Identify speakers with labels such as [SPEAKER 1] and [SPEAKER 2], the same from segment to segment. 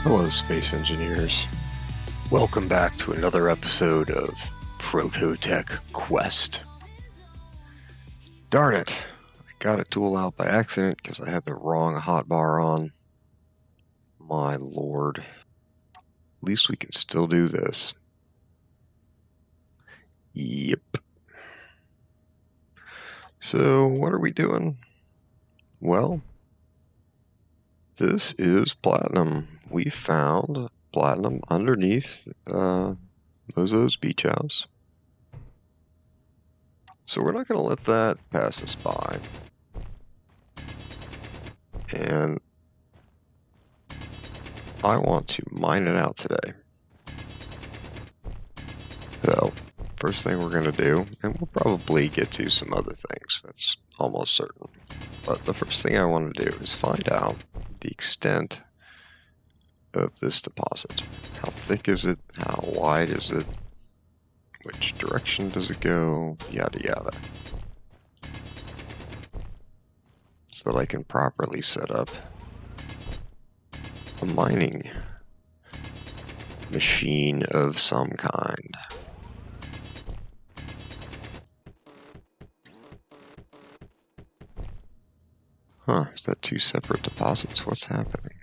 [SPEAKER 1] Hello, space engineers. Welcome back to another episode of ProtoTech Quest. Darn it, I got a tool out by accident because I had the wrong hotbar on. My lord. At least we can still do this. Yep. So, what are we doing? Well, this is platinum. We found platinum underneath Mozo's beach house. So we're not going to let that pass us by. And I want to mine it out today. So, first thing we're going to do, and we'll probably get to some other things, that's almost certain. But the first thing I want to do is find out the extent of this deposit. How thick is it? How wide is it? Which direction does it go? Yada yada. So that I can properly set up a mining machine of some kind. Huh, is that two separate deposits? What's happening?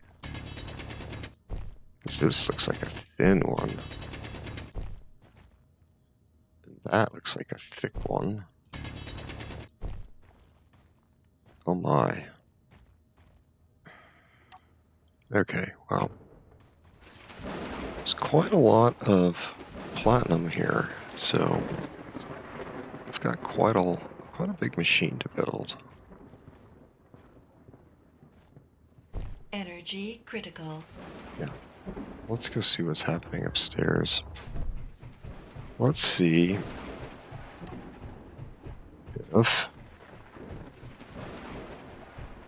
[SPEAKER 1] Because this looks like a thin one. And that looks like a thick one. Oh my. Okay, well. There's quite a lot of platinum here, so I've got quite a big machine to build.
[SPEAKER 2] Energy critical.
[SPEAKER 1] Yeah. Let's go see what's happening upstairs. Let's see if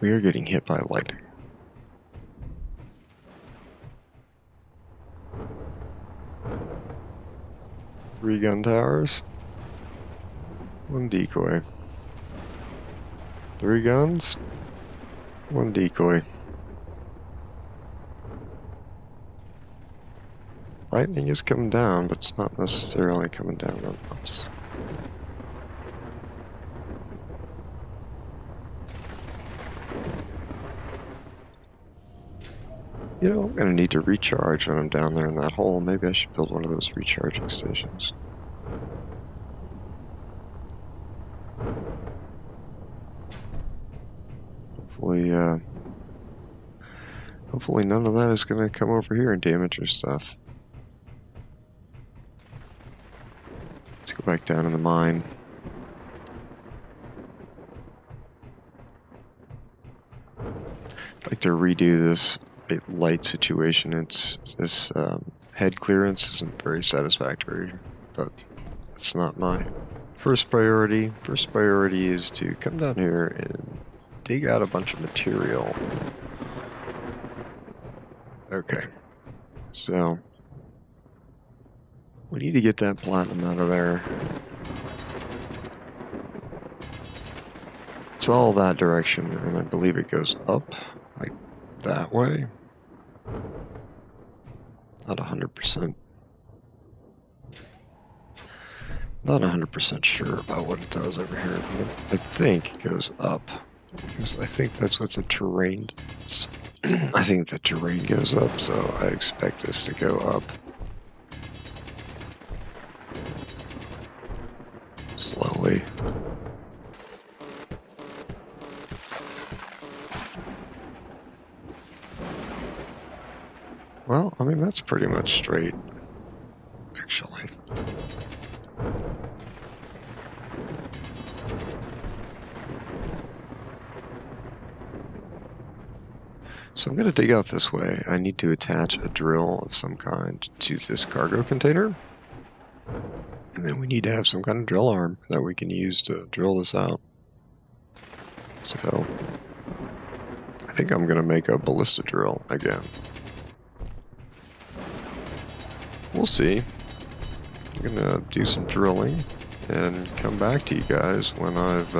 [SPEAKER 1] we are getting hit by lightning. Three gun towers. One decoy. Three guns. One decoy. Lightning is coming down, but it's not necessarily coming down on us. You know, I'm going to need to recharge when I'm down there in that hole. Maybe I should build one of those recharging stations. Hopefully none of that is going to come over here and damage your stuff. Let's go back down in the mine. I'd like to redo this light situation. This head clearance isn't very satisfactory, but it's not my first priority. First priority is to come down here and dig out a bunch of material. Okay, so we need to get that platinum out of there. It's all that direction, and I believe it goes up, like that way. Not 100%. Not 100% sure about what it does over here, but I think it goes up. Because I think that's what the terrain does. I think the terrain goes up, so I expect this to go up. Slowly. Well, I mean, that's pretty much straight, actually. So I'm going to dig out this way. I need to attach a drill of some kind to this cargo container. And then we need to have some kind of drill arm that we can use to drill this out. So I think I'm going to make a ballista drill again. We'll see. I'm going to do some drilling and come back to you guys when I've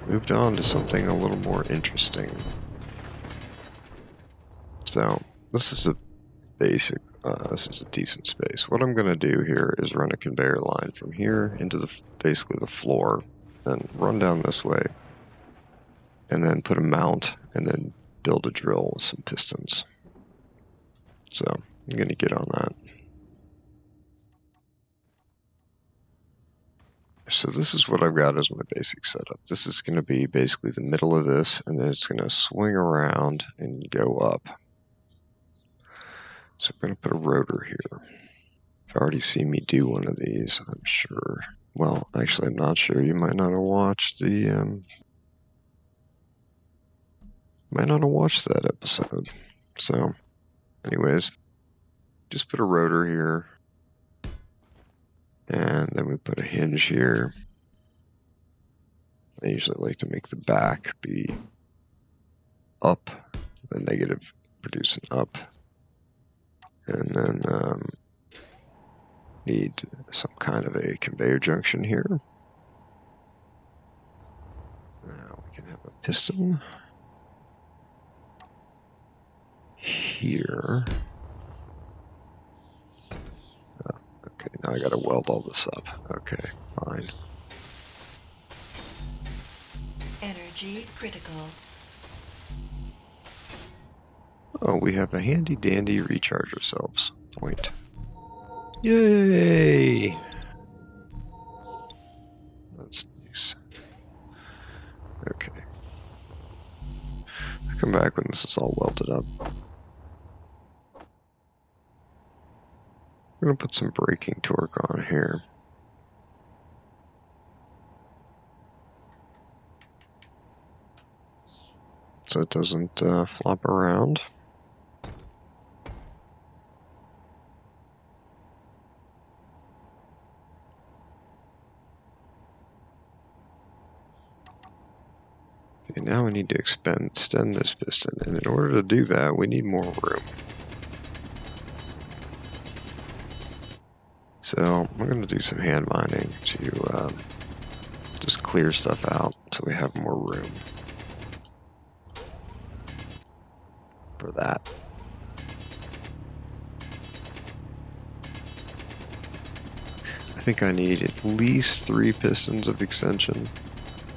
[SPEAKER 1] moved on to something a little more interesting. So this is a basic, this is a decent space. What I'm going to do here is run a conveyor line from here into basically the floor, and run down this way, and then put a mount, and then build a drill with some pistons. So I'm going to get on that. So this is what I've got as my basic setup. This is going to be basically the middle of this, and then it's going to swing around and go up. So I'm going to put a rotor here. You've already seen me do one of these, I'm sure. Well, actually, I'm not sure. You might not have watched the, might not have watched that episode. So, anyways, just put a rotor here, and then we put a hinge here. I usually like to make the back be up, the negative produce an up, and then need some kind of a conveyor junction here. Now we can have a piston here. Oh, okay, now I gotta weld all this up. Okay, fine.
[SPEAKER 2] Energy critical.
[SPEAKER 1] Oh, we have a handy dandy recharge ourselves point. Yay! That's nice. Okay. I'll come back when this is all welded up. I'm gonna put some braking torque on here. So it doesn't flop around. Okay, now we need to extend this piston, and in order to do that, we need more room. So I'm going to do some hand mining to just clear stuff out so we have more room for that. I think I need at least 3 pistons of extension,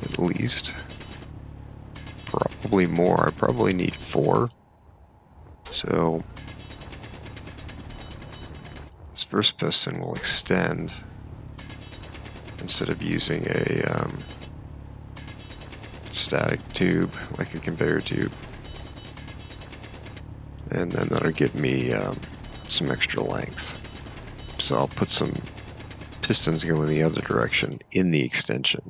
[SPEAKER 1] at least. Probably more. I probably need 4. So this first piston will extend instead of using a static tube, like a conveyor tube. And then that'll give me some extra length. So I'll put some pistons going the other direction in the extension.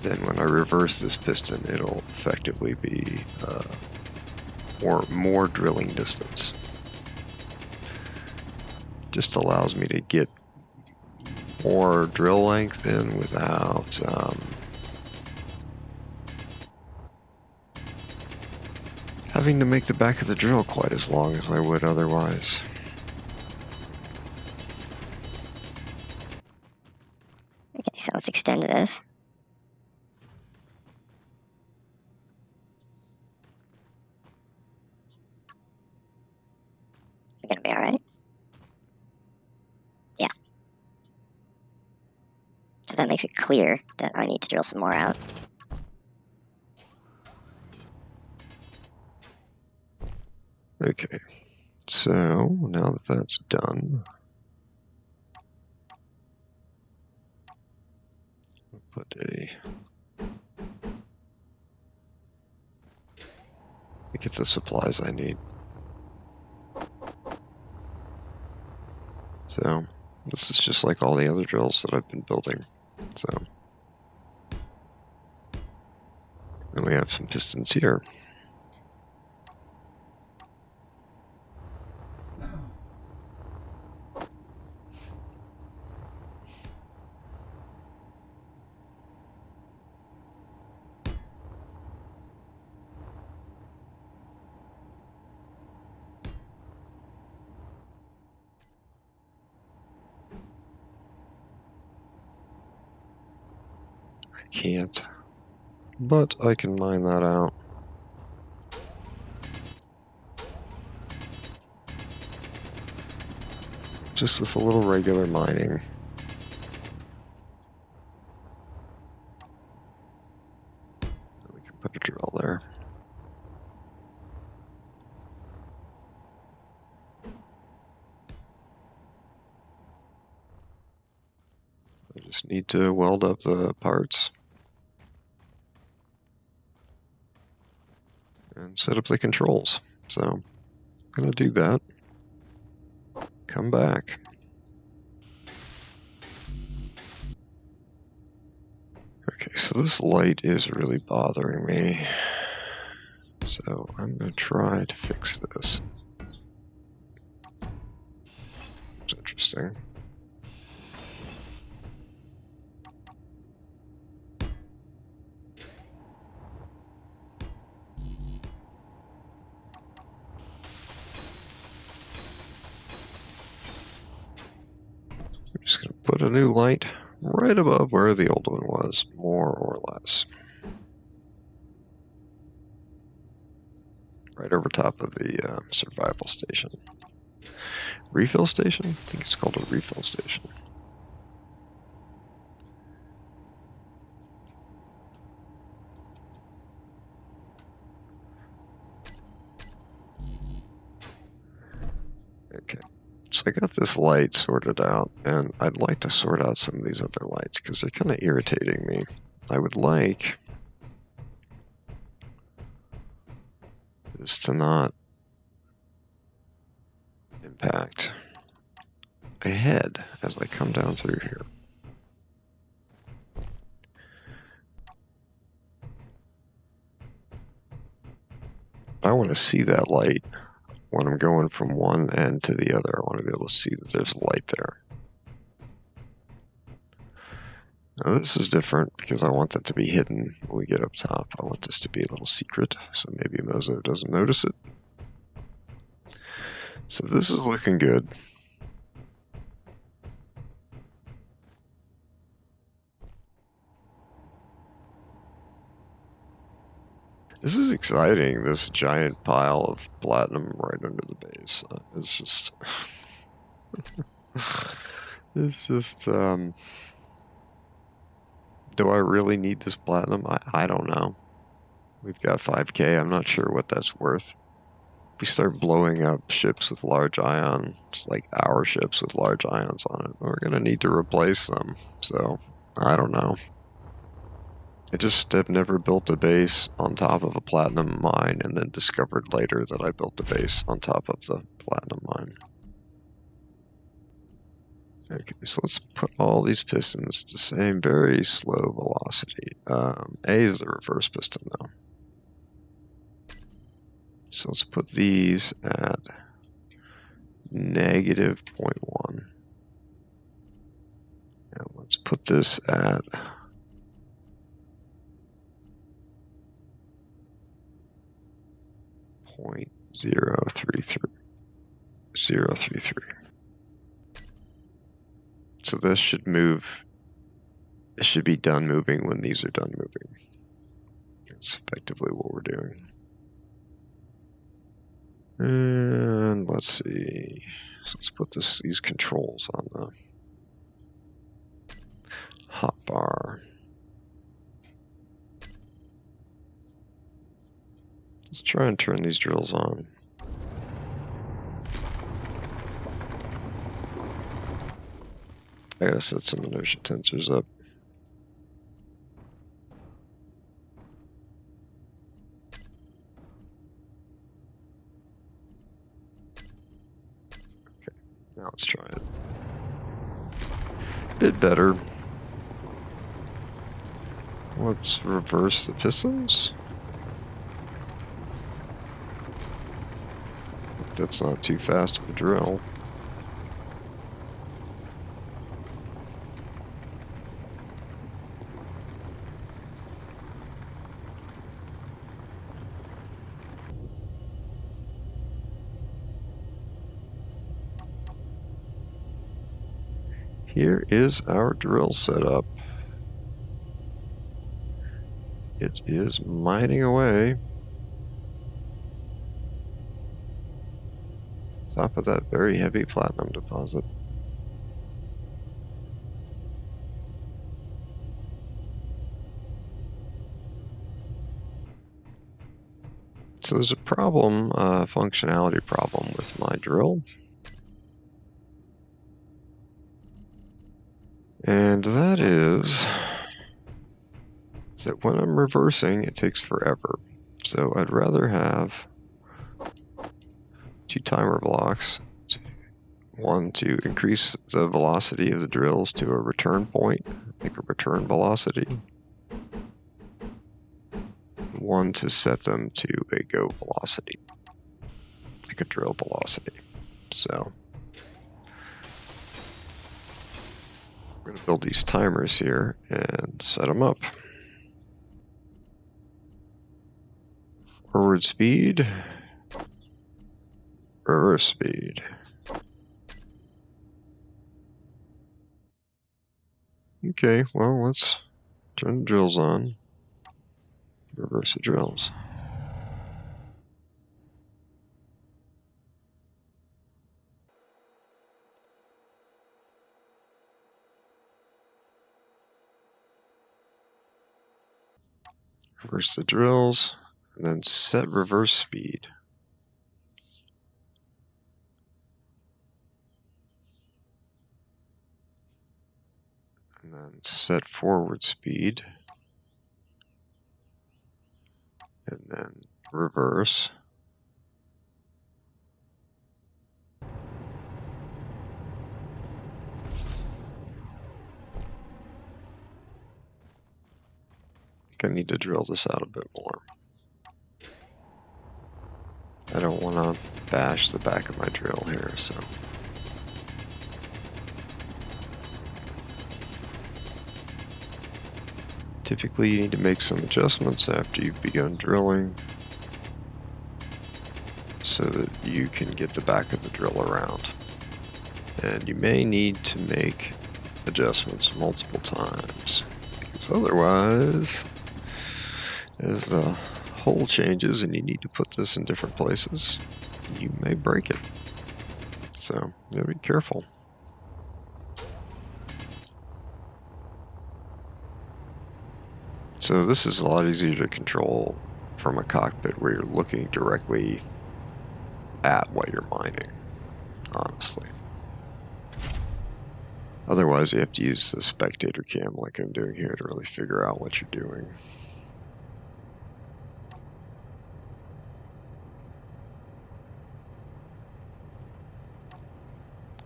[SPEAKER 1] Then when I reverse this piston, it'll effectively be more drilling distance. Just allows me to get more drill length in without having to make the back of the drill quite as long as I would otherwise.
[SPEAKER 3] Okay, so let's extend this. Is it gonna be alright? Yeah. So that makes it clear that I need to drill some more out.
[SPEAKER 1] Okay, so now that that's done, I'll put get the supplies I need. So this is just like all the other drills that I've been building. So then we have some pistons here. Can't, but I can mine that out. just with a little regular mining. We can put a drill there. I just need to weld up the parts and set up the controls. So I'm going to do that. Come back. Okay, so this light is really bothering me. So I'm going to try to fix this. It's interesting. I'm just going to put a new light right above where the old one was, more or less. Right over top of the survival station. Refill station? I think it's called a refill station. Okay, so I got this light sorted out, and I'd like to sort out some of these other lights because they're kind of irritating me. I would like this to not impact ahead as I come down through here. I want to see that light when I'm going from one end to the other. I want to be able to see that there's a light there. Now this is different because I want that to be hidden when we get up top. I want this to be a little secret, so maybe Mozo doesn't notice it. So this is looking good. This is exciting, this giant pile of platinum right under the base. It's just... it's just, do I really need this platinum? I don't know. We've got 5K, I'm not sure what that's worth. If we start blowing up ships with large ions, like our ships with large ions on it, we're gonna need to replace them. So, I don't know. I just have never built a base on top of a platinum mine and then discovered later that I built a base on top of the platinum mine. Okay, so let's put all these pistons to the same very slow velocity. A is the reverse piston though. So let's put these at negative 0.1. And let's put this at 0.033. So this should move. It should be done moving when these are done moving. That's effectively what we're doing. And let's see. So let's put these controls on the hotbar. Let's try and turn these drills on. I gotta set some inertia tensors up. Okay, now let's try it. A bit better. Let's reverse the pistons. That's not too fast of a drill. Here is our drill setup. It is mining away. Top of that very heavy platinum deposit. so there's a problem, functionality problem with my drill. And that is that when I'm reversing, it takes forever. So I'd rather have 2 timer blocks. One to increase the velocity of the drills to a return point, like a return velocity. One to set them to a go velocity, like a drill velocity. So I'm going to build these timers here and set them up. Forward speed, reverse speed. Okay, well, let's turn the drills on. Reverse the drills. Reverse the drills, and then set reverse speed. And then set forward speed. And then reverse. I think I need to drill this out a bit more. I don't want to bash the back of my drill here, so. Typically, you need to make some adjustments after you've begun drilling so that you can get the back of the drill around. And you may need to make adjustments multiple times, because otherwise, as the hole changes and you need to put this in different places, you may break it. So, you gotta be careful. So this is a lot easier to control from a cockpit where you're looking directly at what you're mining, honestly. Otherwise, you have to use the spectator cam like I'm doing here to really figure out what you're doing.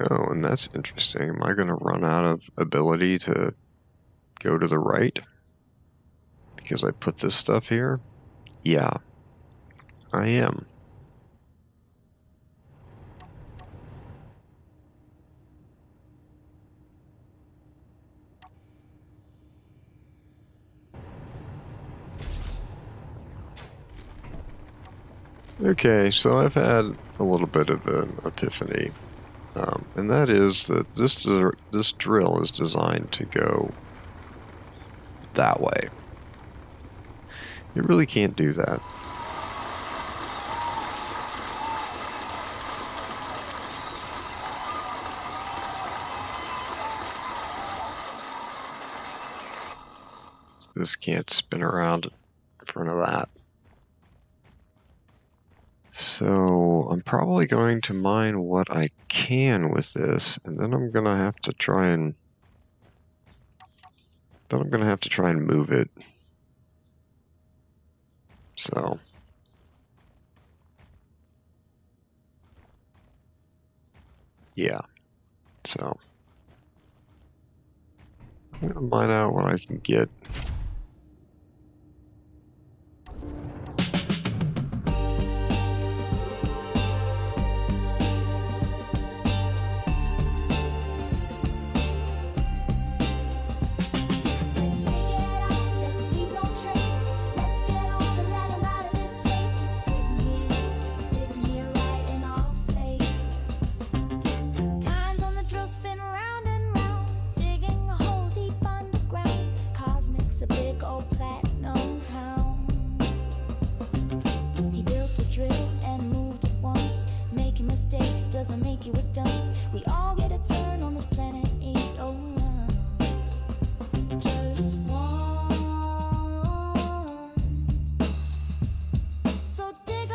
[SPEAKER 1] Oh, and that's interesting. Am I going to run out of ability to go to the right because I put this stuff here? Yeah, I am. Okay, so I've had a little bit of an epiphany, and that is that this drill is designed to go that way. You really can't do that. This can't spin around in front of that. So I'm probably going to mine what I can with this, and then I'm gonna have to try and move it. So yeah. So I'm gonna mine out what I can get.
[SPEAKER 4] A big old platinum hound. He built a drill and moved it once. Making mistakes doesn't make you a dunce. We all get a turn on this planet, ain't no runs. Just one. So dig a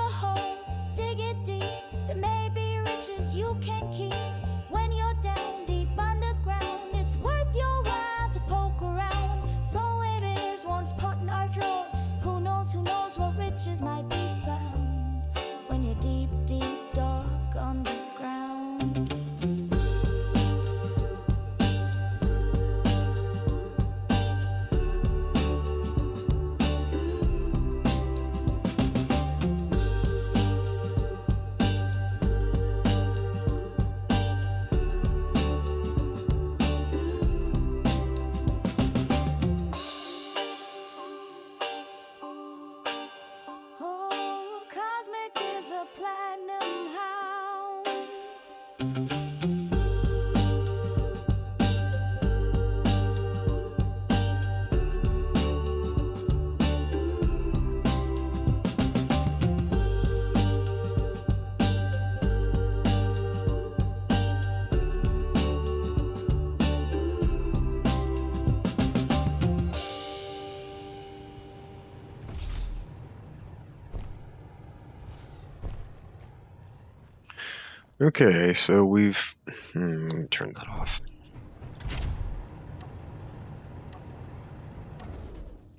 [SPEAKER 1] Okay, so we've... let me turn that off.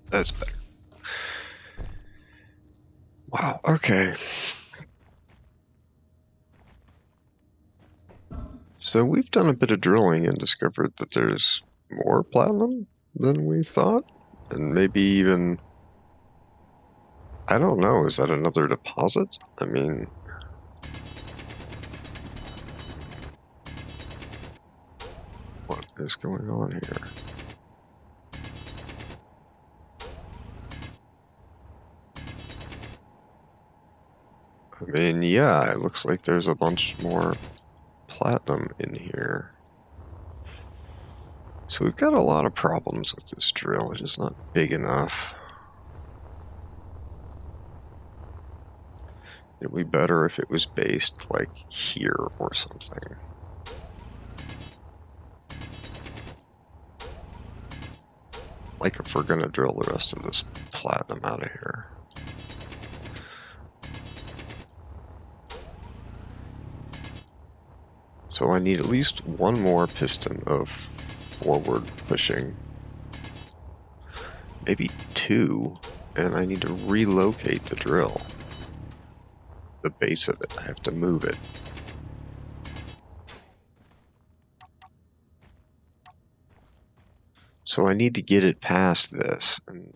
[SPEAKER 1] That's better. Wow, okay. So we've done a bit of drilling and discovered that there's more platinum than we thought. And maybe even... I don't know, is that another deposit? I mean... what is going on here? I mean, yeah, it looks like there's a bunch more platinum in here. So we've got a lot of problems with this drill. It's just not big enough. It'd be better if it was based like here or something. Like if we're gonna drill the rest of this platinum out of here. So I need at least one more piston of forward pushing. Maybe two, and I need to relocate the drill. The base of it, I have to move it. So I need to get it past this, and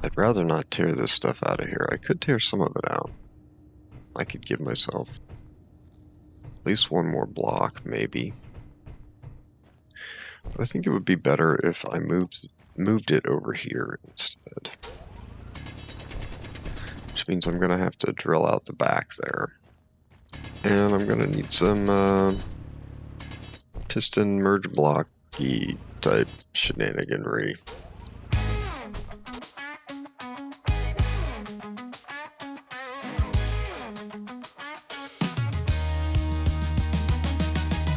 [SPEAKER 1] I'd rather not tear this stuff out of here. I could tear some of it out. I could give myself at least one more block, maybe. But I think it would be better if I moved it over here instead. Which means I'm gonna have to drill out the back there. And I'm gonna need some piston merge blocky type shenaniganry.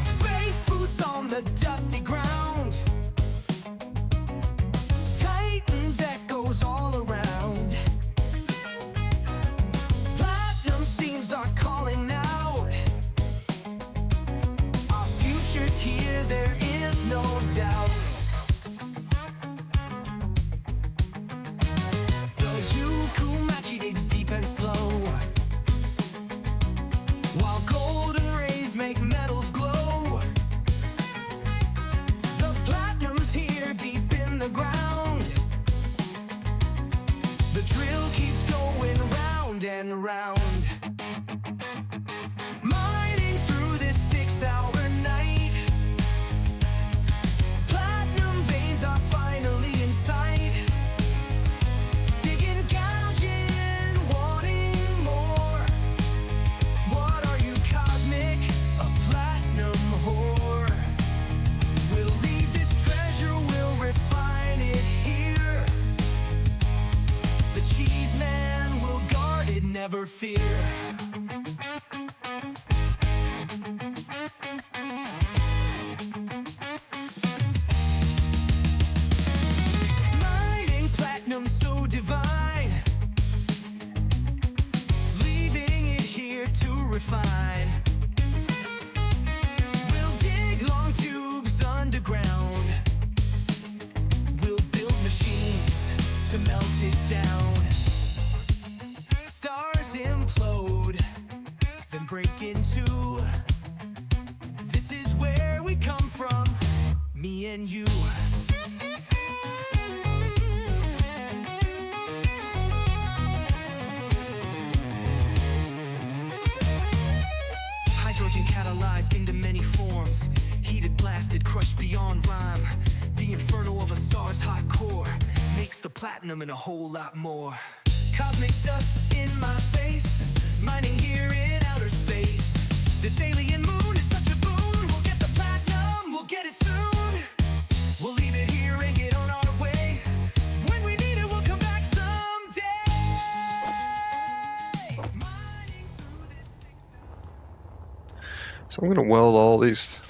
[SPEAKER 5] Space boots on the dusty ground. Titans echoes all around. Platinum seems are calling out. Our future's here, there is no doubt. The Yukumachi digs deep and slow, while golden rays make metals glow. The platinum's here deep in the ground. The drill keeps going round and round. Mining through this 6-hour night. Platinum veins are finally in sight. Digging, gouging, wanting more. What are you, cosmic? A platinum whore. We'll leave this treasure, we'll refine it here. The cheese man will guard it, never fear. Mining platinum so divine, leaving it here to refine. We'll dig long tubes underground. We'll build machines to melt it down. Stars implode, then break in two. This is where we come from, me and you. Hydrogen catalyzed into many forms, heated, blasted, crushed beyond rhyme. The inferno of a star's hot core makes the platinum and a whole lot more. Cosmic dust in my face, mining here in outer space. This alien moon is such a boon. We'll get the platinum, we'll get it soon. We'll leave it here and get on our way. When we need it, we'll come back someday. Mining through this
[SPEAKER 1] So I'm going to weld all these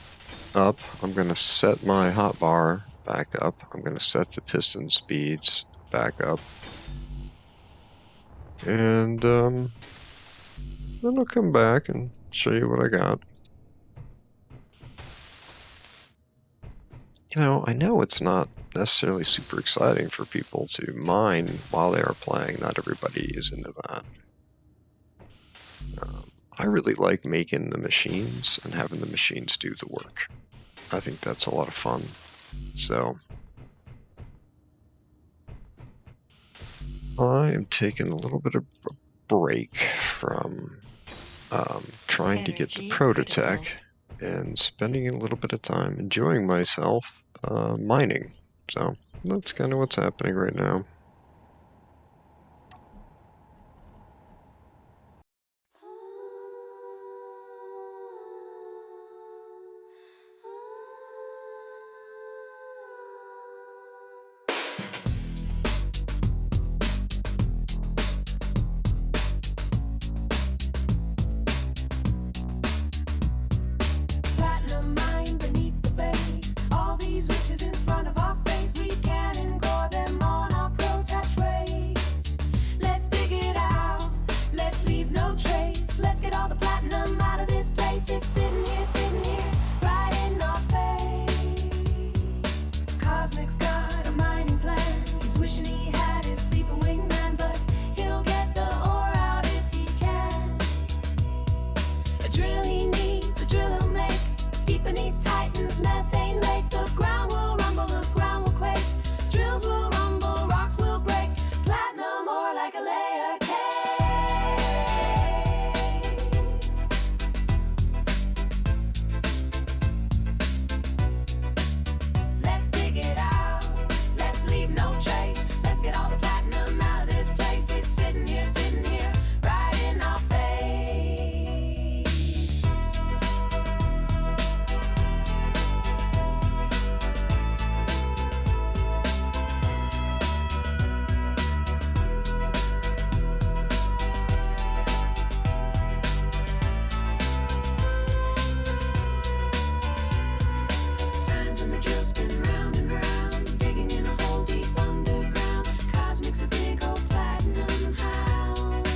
[SPEAKER 1] up. I'm going to set my hotbar back up. I'm going to set the piston speeds back up. And then I'll come back and show you what I got. You know it's not necessarily super exciting for people to mine while they are playing. Not everybody is into that. I really like making the machines and having the machines do the work. I think that's a lot of fun. So I am taking a little bit of a break from trying to get the ProtoTech and spending a little bit of time enjoying myself mining. So that's kind of what's happening right now.
[SPEAKER 4] Platinum mine beneath the base. All these riches in front of our face. We can encore them on our ProtoTech race. Let's dig it out. Let's leave no trace. Let's get all the platinum out of this place. It's sitting here, right in our face. Cosmic's got a mining plan. He's wishing he had his sleeping wingman, but he'll get the ore out if he can. A drill he needs, a drill he'll make. Deep beneath Titan's methane lake. The ground will rumble, the ground will quake. Drills will rumble, rocks will break. Platinum ore like a layer cake. Let's dig it out. Let's leave no trace. Let's get all the platinum out of this place. It's sitting here, right in our face. Times when the drill spin round and round, digging in a hole deep underground. Cosmic's a big old platinum hound.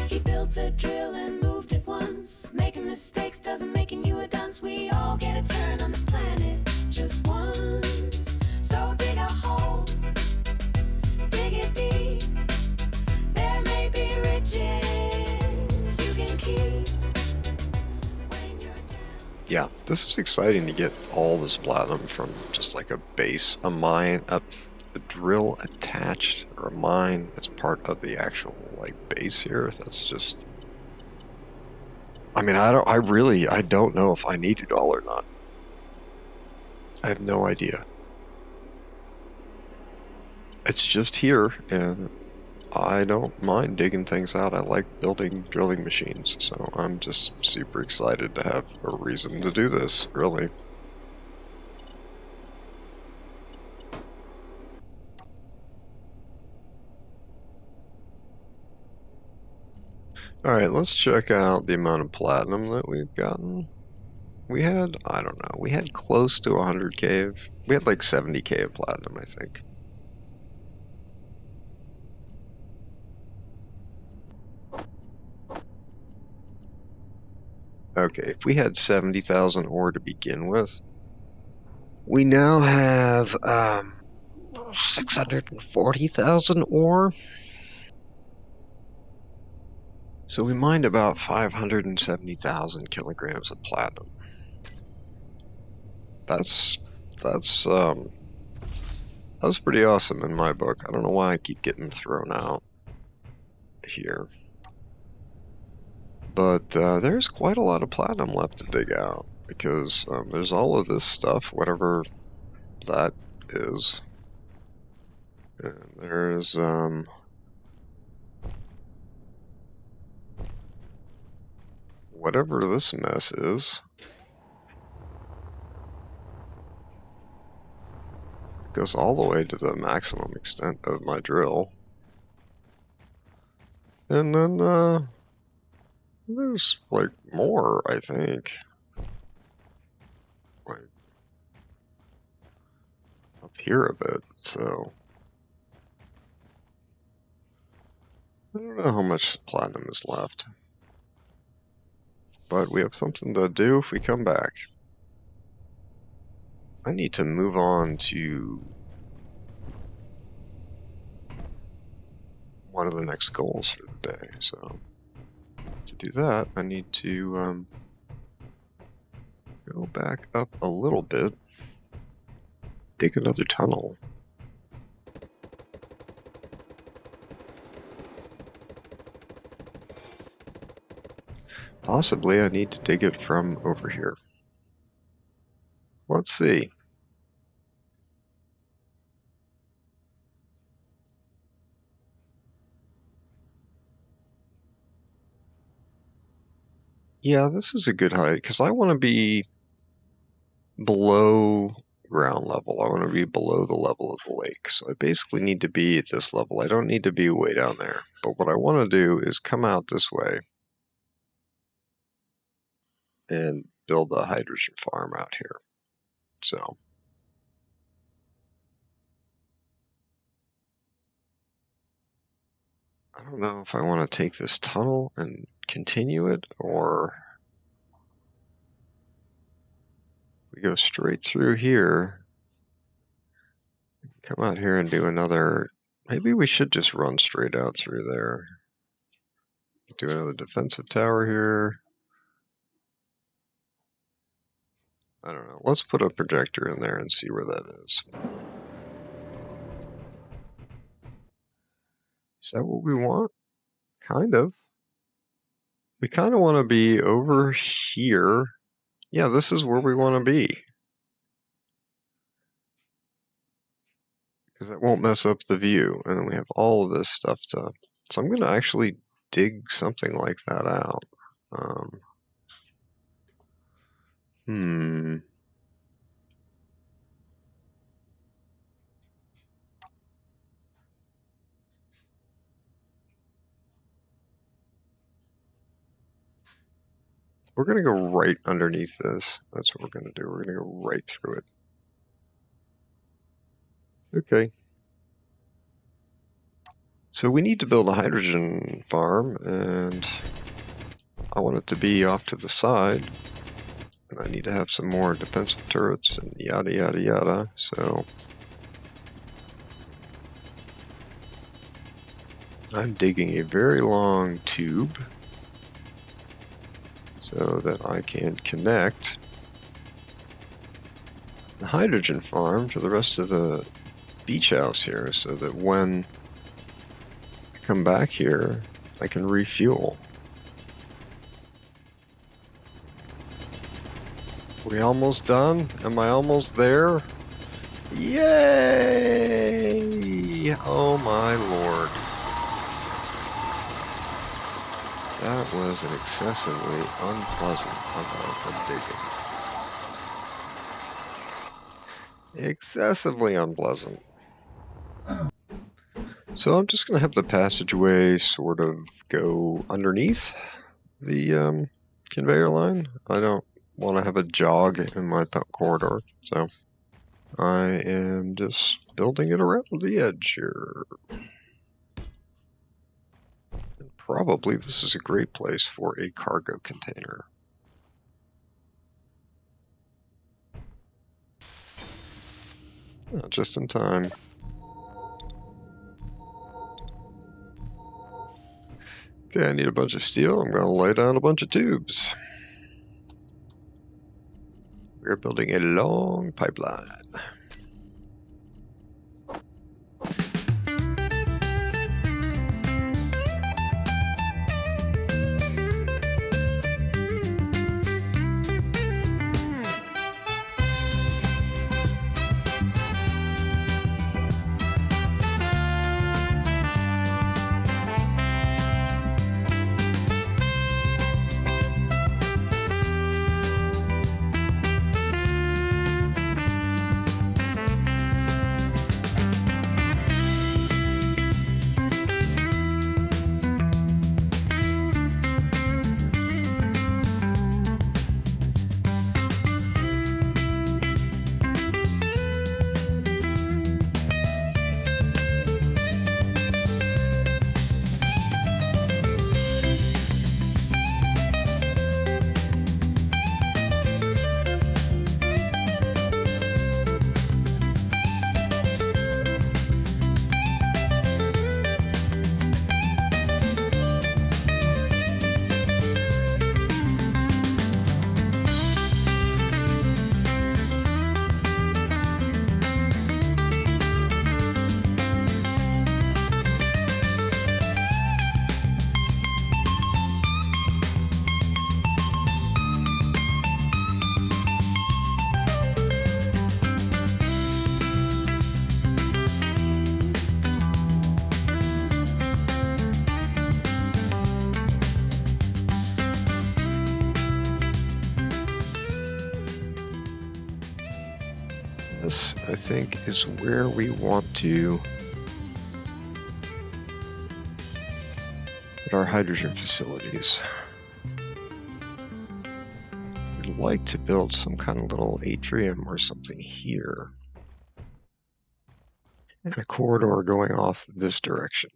[SPEAKER 4] He built a drill and moved it once. Making mistakes doesn't making you a dunce. We all get a turn on this planet just once. So dig a hole, dig it deep. There may be riches you can keep when you're down.
[SPEAKER 1] Yeah, this is exciting to get all this platinum from just like a base, a mine, a drill attached, or a mine that's part of the actual like base here. That's just, I mean, I don't know if I need it all or not. I have no idea. It's just here, and I don't mind digging things out. I like building drilling machines, so I'm just super excited to have a reason to do this, really. Alright, let's check out the amount of platinum that we've gotten. We had, I don't know, we had close to 100k. We had like 70k of platinum, I think. Okay, if we had 70,000 ore to begin with, we now have 640,000 ore. So we mined about 570,000 kilograms of platinum. That's pretty awesome in my book. I don't know why I keep getting thrown out here. But there's quite a lot of platinum left to dig out, because there's all of this stuff, whatever that is. And there's whatever this mess is. It goes all the way to the maximum extent of my drill. And then, there's, like, more, I think. Like, up here a bit, so. I don't know how much platinum is left. But we have something to do if we come back. I need to move on to one of the next goals for the day, so to do that I need to go back up a little bit, dig another tunnel. Possibly I need to dig it from over here. Let's see. Yeah, this is a good height because I want to be below ground level. I want to be below the level of the lake. So I basically need to be at this level. I don't need to be way down there. But what I want to do is come out this way and build a hydrogen farm out here. So I don't know if I want to take this tunnel and continue it, or we go straight through here, come out here and do another. Maybe we should just run straight out through there. Do another defensive tower here. I don't know. Let's put a projector in there and see where that is. Is that what we want? Kind of. We kind of want to be over here. Yeah, this is where we want to be. Because that won't mess up the view. And then we have all of this stuff to... So I'm going to actually dig something like that out. We're going to go right underneath this. That's what we're going to do. We're going to go right through it. Okay. So we need to build a hydrogen farm, and I want it to be off to the side. And I need to have some more defensive turrets and yada yada yada. So I'm digging a very long tube so that I can connect the hydrogen farm to the rest of the beach house here, so that when I come back here, I can refuel. We almost done? Am I almost there? Yay! Oh my lord. That was an excessively unpleasant amount of digging. Excessively unpleasant. So I'm just going to have the passageway sort of go underneath the conveyor line. I don't want to have a jog in my corridor, so I am just building it around the edge here. And probably this is a great place for a cargo container. Oh, just in time. Okay, I need a bunch of steel. I'm going to lay down a bunch of tubes. We're building a long pipeline. I think, is where we want to put our hydrogen facilities. We'd like to build some kind of little atrium or something here, and a corridor going off this direction.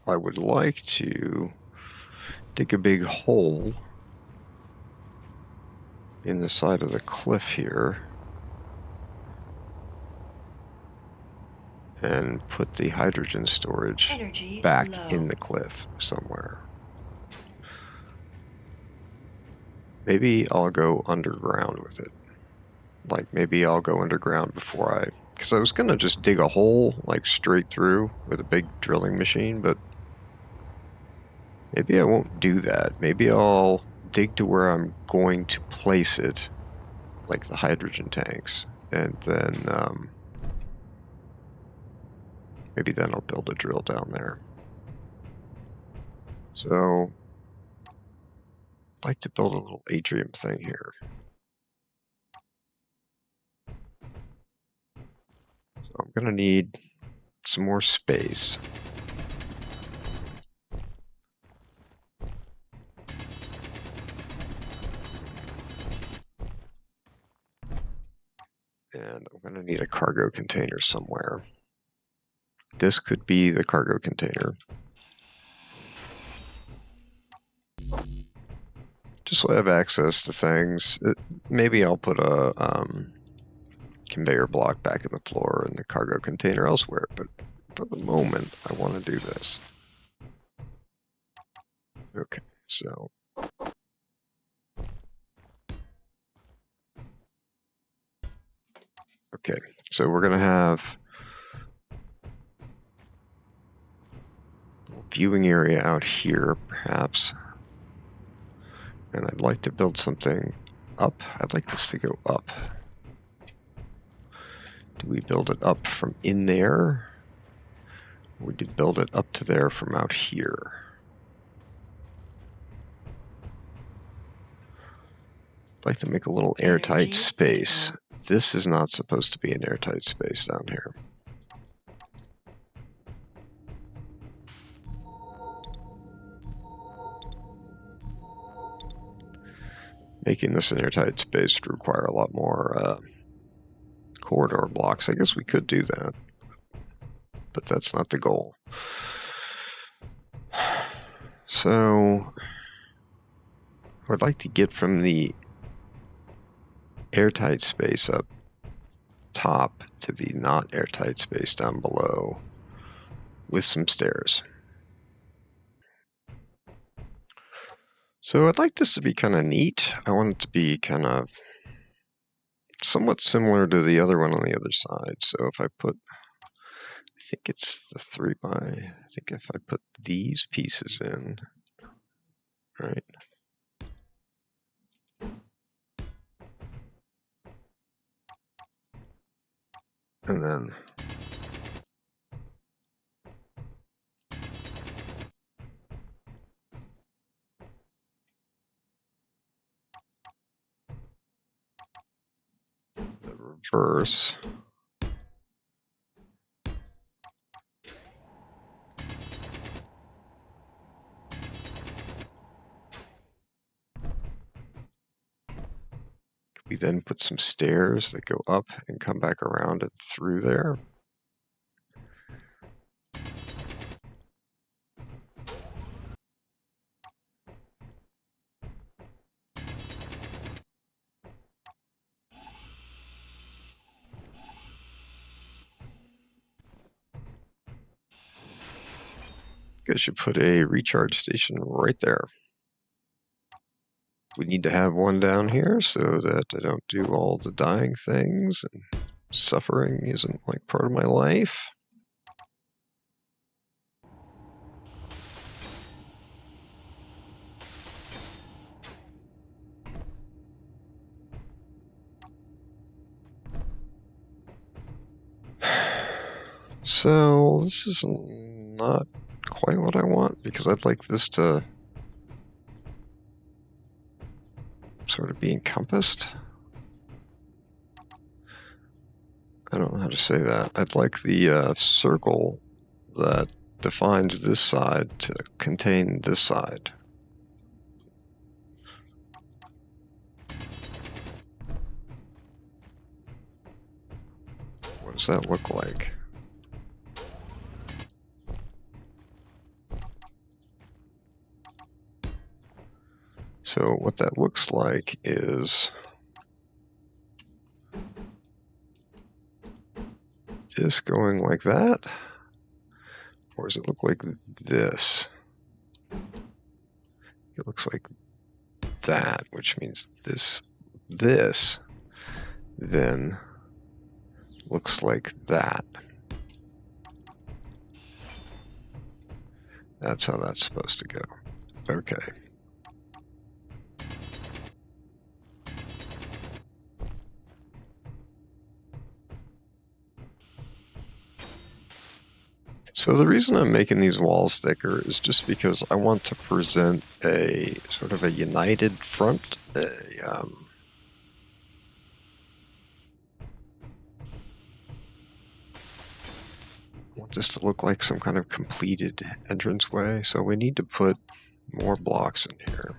[SPEAKER 1] I would like to dig a big hole in the side of the cliff here and put the hydrogen storage
[SPEAKER 2] Energy
[SPEAKER 1] back
[SPEAKER 2] low.
[SPEAKER 1] in the cliff somewhere. Maybe I'll go underground with it. Like, maybe I'll go underground before because I was gonna just dig a hole like straight through with a big drilling machine, but maybe I won't do that. Maybe I'll dig to where I'm going to place it, like the hydrogen tanks, and then maybe then I'll build a drill down there. So I'd like to build a little atrium thing here. So I'm gonna need some more space. And I'm going to need a cargo container somewhere. This could be the cargo container. Just so I have access to things. Maybe I'll put a conveyor block back in the floor and the cargo container elsewhere, but for the moment, I want to do this. Okay, so okay, so we're going to have a viewing area out here, perhaps. And I'd like to build something up. I'd like this to go up. Do we build it up from in there? Or would you build it up to there from out here? I'd like to make a little airtight
[SPEAKER 2] Energy
[SPEAKER 1] space.
[SPEAKER 2] critical.
[SPEAKER 1] This is not supposed to be an airtight space down here. Making this an airtight space would require a lot more corridor blocks. I guess we could do that, but that's not the goal. So I would like to get from the airtight space up top to the not airtight space down below with some stairs. So I'd like this to be kind of neat. I want it to be kind of somewhat similar to the other one on the other side. So if I put, I think it's the 3x, I think if I put these pieces in, right? And then the reverse. We then put some stairs that go up and come back around and through there. I should put a recharge station right there. We need to have one down here so that I don't do all the dying things and suffering isn't like part of my life. So this is not quite what I want because I'd like this to sort of be encompassed. to say that. I'd like the circle that defines this side to contain this side. What does that look like? So what that looks like is this going like that, or does it look like this? It looks like that, which means this then looks like that. That's how that's supposed to go. Okay. So the reason I'm making these walls thicker is just because I want to present a sort of a united front, I want this to look like some kind of completed entranceway, so we need to put more blocks in here.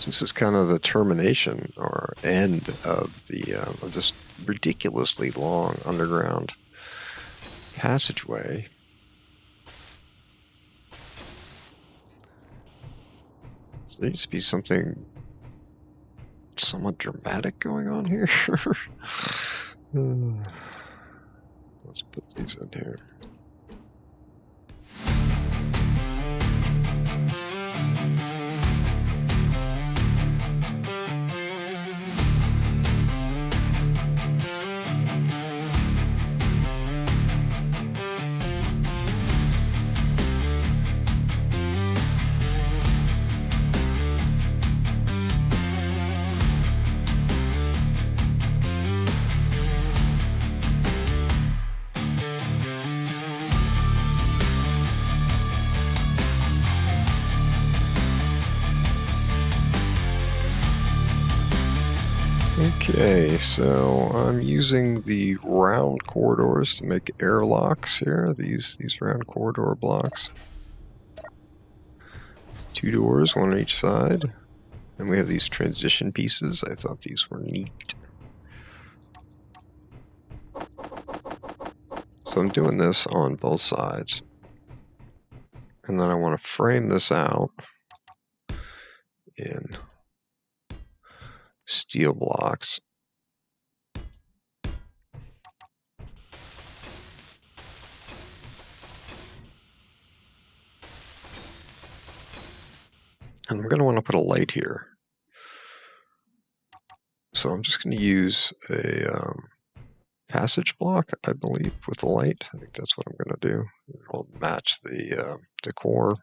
[SPEAKER 1] This is kind of the termination or end of the of this ridiculously long underground passageway. So there needs to be something somewhat dramatic going on here. Let's put these in here. Okay, so I'm using the round corridors to make airlocks here, these round corridor blocks. 2 doors, 1 on each side. And we have these transition pieces. I thought these were neat. So I'm doing this on both sides. And then I want to frame this out in steel blocks. And I'm going to want to put a light here. So I'm just going to use a passage block, I believe, with a light. I think that's what I'm going to do. It'll match the decor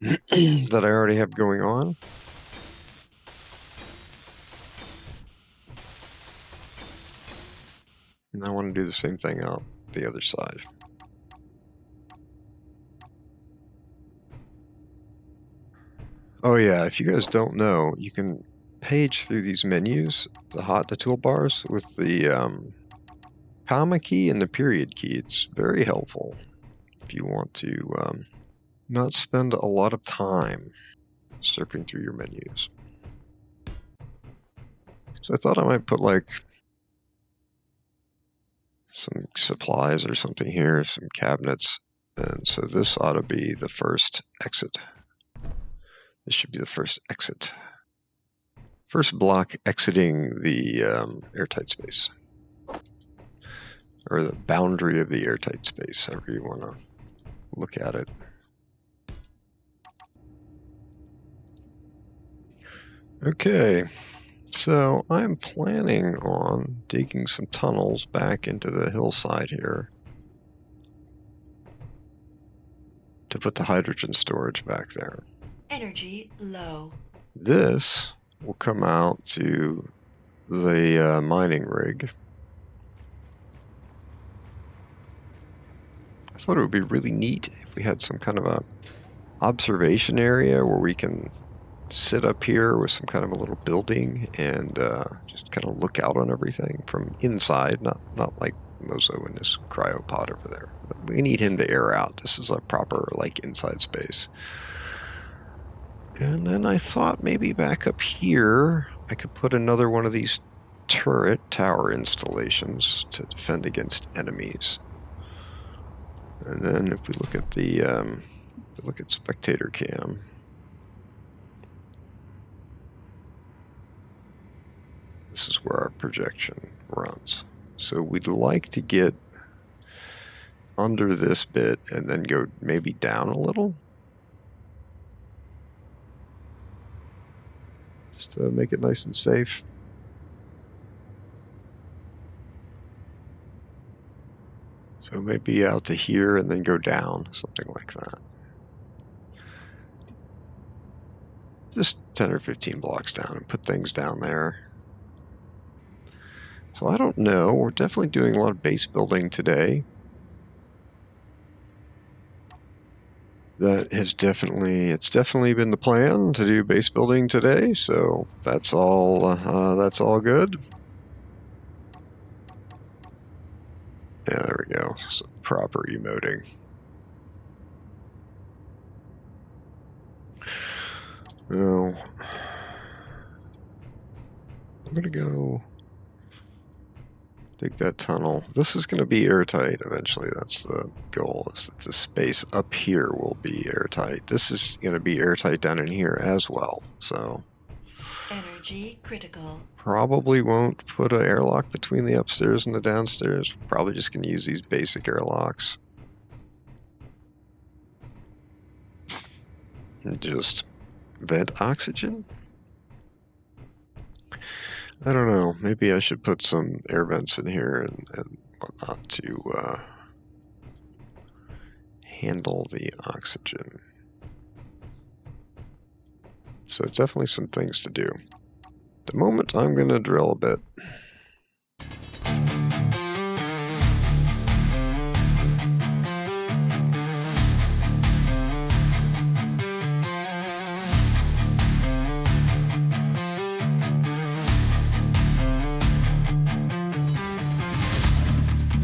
[SPEAKER 1] that I already have going on. And I want to do the same thing out the other side. Oh yeah, if you guys don't know, you can page through these menus, the toolbars, with the comma key and the period key. It's very helpful if you want to not spend a lot of time surfing through your menus. So I thought I might put like some supplies or something here, some cabinets, and so this ought to be the first exit. This should be the first exit. First block exiting the airtight space, or the boundary of the airtight space, however you want to look at it. Okay, so I'm planning on digging some tunnels back into the hillside here to put the hydrogen storage back there.
[SPEAKER 2] Energy low.
[SPEAKER 1] This will come out to the mining rig. I thought it would be really neat if we had some kind of a observation area where we can sit up here with some kind of a little building and just kind of look out on everything from inside, not like Mozo in this cryopod over there. But we need him to air out. This is a proper like inside space. And then I thought maybe back up here I could put another one of these turret tower installations to defend against enemies. And then if we look at the spectator cam, this is where our projection runs. So we'd like to get under this bit and then go maybe down a little, just to make it nice and safe. So maybe out to here and then go down, something like that. Just 10 or 15 blocks down and put things down there. So I don't know, we're definitely doing a lot of base building today. It's definitely been the plan to do base building today, so that's all good. Yeah, there we go. Some proper emoting. Now, I'm gonna go dig that tunnel. This is gonna be airtight eventually. That's the goal, is that the space up here will be airtight. This is gonna be airtight down in here as well, so.
[SPEAKER 2] Energy critical.
[SPEAKER 1] Probably won't put an airlock between the upstairs and the downstairs. Probably just going to use these basic airlocks. And just vent oxygen? I don't know. Maybe I should put some air vents in here and whatnot to handle the oxygen. So definitely some things to do. At the moment, I'm going to drill a bit.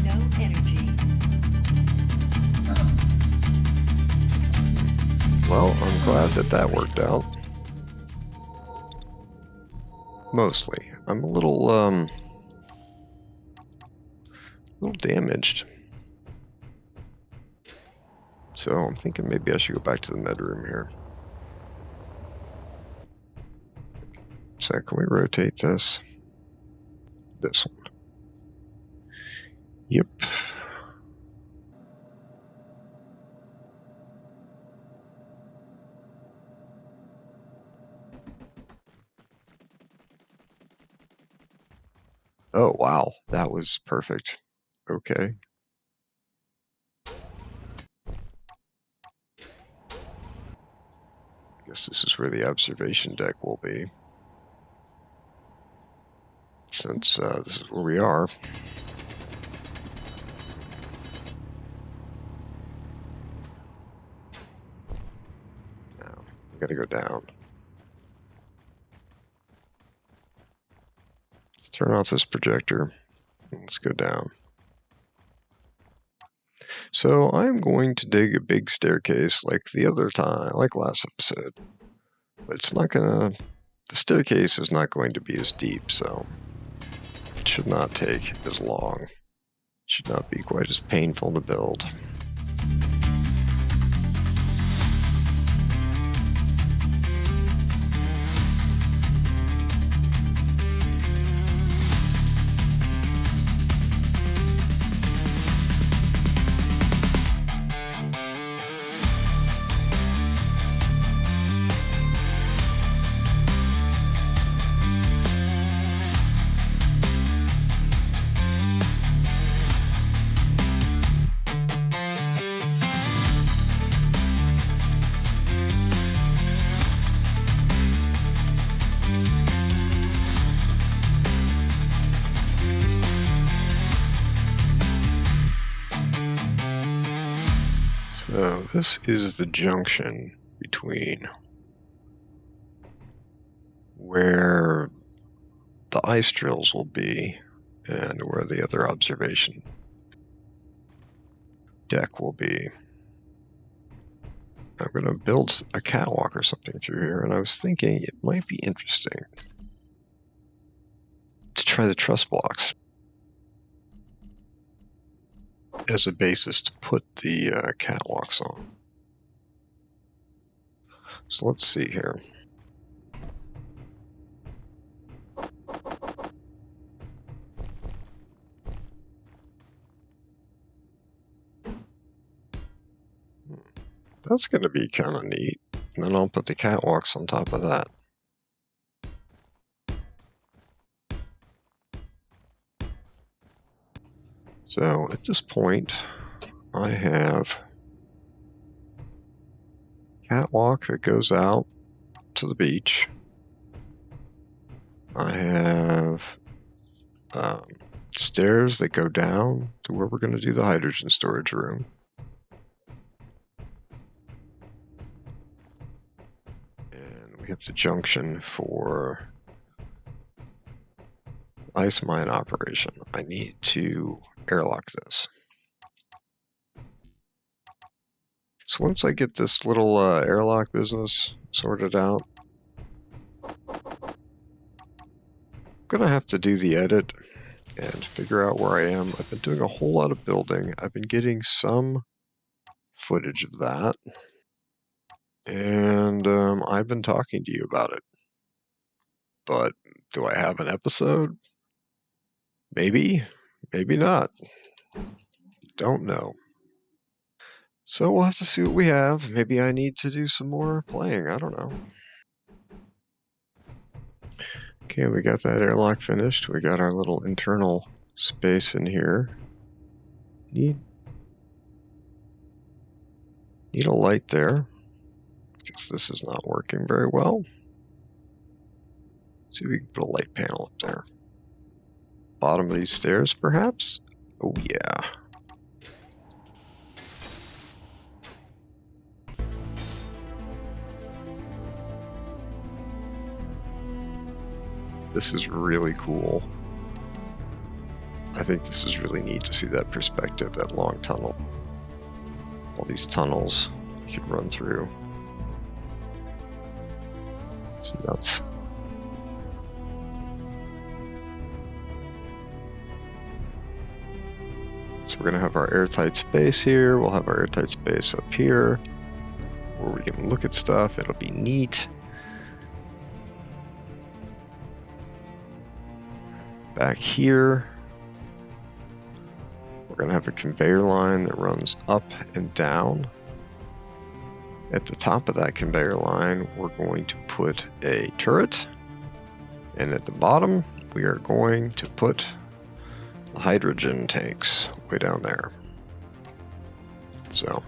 [SPEAKER 2] No energy.
[SPEAKER 1] Well, I'm glad that worked out. Mostly. I'm a little damaged. So I'm thinking maybe I should go back to the med room here. So can we rotate this? This one. Yep. Oh, wow. That was perfect. Okay. Guess this is where the observation deck will be. Since this is where we are. Now, we gotta go down. Turn off this projector. Let's go down. So I'm going to dig a big staircase like the other time, like last episode. But it's not gonna, the staircase is not going to be as deep, so it should not take as long. It should not be quite as painful to build. So this is the junction between where the ice drills will be and where the other observation deck will be. I'm going to build a catwalk or something through here, and I was thinking it might be interesting to try the truss blocks as a basis to put the catwalks on. So let's see here. That's going to be kind of neat. And then I'll put the catwalks on top of that. So at this point, I have catwalk that goes out to the beach. I have stairs that go down to where we're going to do the hydrogen storage room. And we have the junction for ice mine operation. I need to airlock this. So once I get this little airlock business sorted out, I'm gonna have to do the edit and figure out where I am. I've been doing a whole lot of building. I've been getting some footage of that, and I've been talking to you about it. But do I have an episode? Maybe, maybe not. Don't know. So we'll have to see what we have. Maybe I need to do some more playing. I don't know. Okay, we got that airlock finished. We got our little internal space in here. Need a light there, because this is not working very well. See if we can put a light panel up there. Bottom of these stairs, perhaps? Oh yeah. This is really cool. I think this is really neat to see that perspective, that long tunnel. All these tunnels you could run through. It's nuts. So we're going to have our airtight space here. We'll have our airtight space up here where we can look at stuff. It'll be neat. Back here, we're going to have a conveyor line that runs up and down. At the top of that conveyor line, we're going to put a turret. And at the bottom, we are going to put the hydrogen tanks way down there. So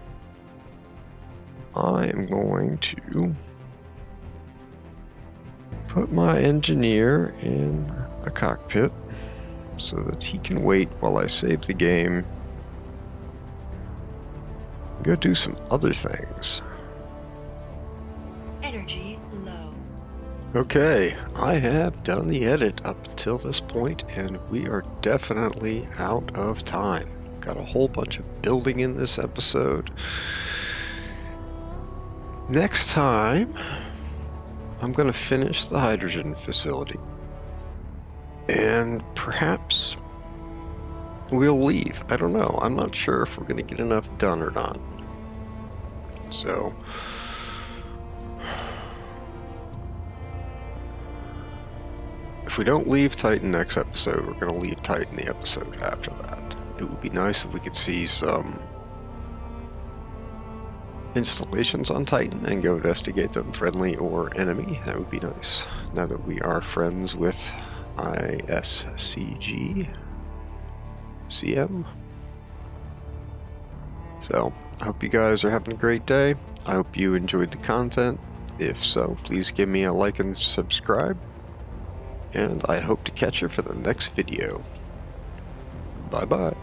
[SPEAKER 1] I am going to put my engineer in a cockpit so that he can wait while I save the game and go do some other things.
[SPEAKER 2] Energy low.
[SPEAKER 1] Okay, I have done the edit up until this point, and we are definitely out of time. Got a whole bunch of building in this episode. Next time, I'm going to finish the hydrogen facility. And perhaps we'll leave. I don't know. I'm not sure if we're going to get enough done or not. So if we don't leave Titan next episode, we're going to leave Titan the episode after that. It would be nice if we could see some installations on Titan and go investigate them, friendly or enemy. That would be nice. Now that we are friends with ISCG CM. So I hope you guys are having a great day. I hope you enjoyed the content. If so, please give me a like and subscribe. And I hope to catch you for the next video. Bye bye.